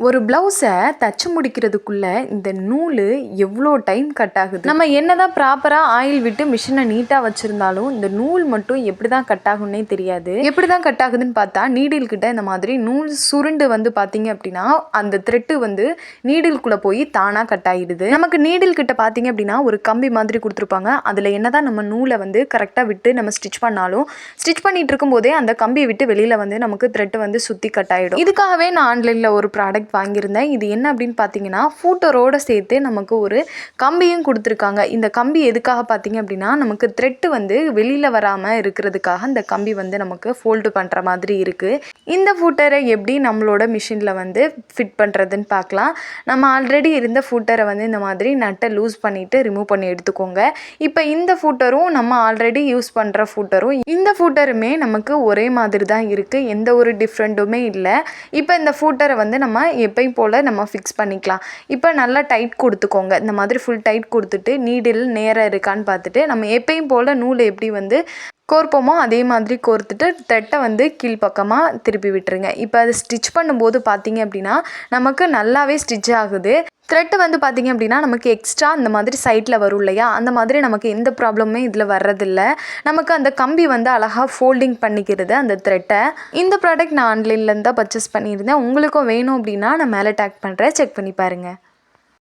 ஒரு ப்ளவுஸை தச்சு முடிக்கிறதுக்குள்ள இந்த நூல் எவ்வளோ டைம் கட் ஆகுது. நம்ம என்னதான் ப்ராப்பராக ஆயில் விட்டு மிஷினை நீட்டாக வச்சுருந்தாலும் இந்த நூல் மட்டும் எப்படி தான் கட் ஆகுன்னே தெரியாது. எப்படி தான் கட் ஆகுதுன்னு பார்த்தா நீடில் கிட்ட இந்த மாதிரி நூல் சுருண்டு வந்து பார்த்தீங்க அப்படின்னா அந்த த்ரெட்டு வந்து நீடில்குள்ளே போய் தானாக கட் ஆகிடுது. நமக்கு நீடில் கிட்ட பார்த்தீங்க அப்படின்னா ஒரு கம்பி மாதிரி கொடுத்துருப்பாங்க. அதில் என்னதான் நம்ம நூலை வந்து கரெக்டாக விட்டு நம்ம ஸ்டிச் பண்ணாலும் ஸ்டிச் பண்ணிட்டு இருக்கும் போதே அந்த கம்பியை விட்டு வெளியில் வந்து நமக்கு த்ரெட்டு வந்து சுற்றி கட் ஆகிடும். இதுக்காகவே நான் ஆன்லைனில் ஒரு ப்ராடக்ட் வாங்கியிருந்தேன். இது என்ன அப்படின்னு பார்த்தீங்கன்னா ஃபூட்டரோட சேர்த்து நமக்கு ஒரு கம்பியும் கொடுத்துருக்காங்க. இந்த கம்பி எதுக்காக பார்த்தீங்க அப்படின்னா நமக்கு த்ரெட்டு வந்து வெளியில் வராமல் இருக்கிறதுக்காக இந்த கம்பி வந்து நமக்கு ஃபோல்டு பண்ணுற மாதிரி இருக்குது. இந்த ஃபூட்டரை எப்படி நம்மளோட மிஷினில் வந்து ஃபிட் பண்ணுறதுன்னு பார்க்கலாம். நம்ம ஆல்ரெடி இருந்த ஃபூட்டரை வந்து இந்த மாதிரி நட்டை லூஸ் பண்ணிவிட்டு ரிமூவ் பண்ணி எடுத்துக்கோங்க. இப்போ இந்த ஃபூட்டரும் நம்ம ஆல்ரெடி யூஸ் பண்ணுற ஃபூட்டரும் இந்த ஃபூட்டருமே நமக்கு ஒரே மாதிரி தான் இருக்குது. எந்த ஒரு டிஃப்ரெண்ட்டுமே இல்லை. இப்போ இந்த ஃபூட்டரை வந்து நம்ம எப்பயும் போல் நம்ம ஃபிக்ஸ் பண்ணிக்கலாம். இப்போ நல்லா டைட் கொடுத்துக்கோங்க. இந்த மாதிரி ஃபுல் டைட் கொடுத்துட்டு நீடில் நேராக இருக்கான்னு பார்த்துட்டு நம்ம எப்பயும் போல் நூல் எப்படி வந்து கோர்ப்போமோ அதே மாதிரி கோர்த்துட்டு த்ரெட்டை வந்து கீழ்ப்பக்கமாக திருப்பி விட்டுருங்க. இப்போ அது ஸ்டிச் பண்ணும்போது பார்த்தீங்க அப்படின்னா நமக்கு நல்லாவே ஸ்டிச் ஆகுது. த்ரெட்டு வந்து பார்த்திங்க அப்படின்னா நமக்கு எக்ஸ்ட்ரா இந்த மாதிரி சைடில் வரும் இல்லையா, அந்த மாதிரி நமக்கு எந்த ப்ராப்ளமுமே இதில் வர்றதில்ல. நமக்கு அந்த கம்பி வந்து அழகாக ஃபோல்டிங் பண்ணிக்கிறது அந்த த்ரெட்டை. இந்த ப்ராடக்ட் நான் ஆன்லைன்லேருந்து தான் பர்ச்சேஸ் பண்ணியிருந்தேன். உங்களுக்கும் வேணும் அப்படின்னா நான் மேலே டேக் பண்ணுறேன், செக் பண்ணி பாருங்கள்.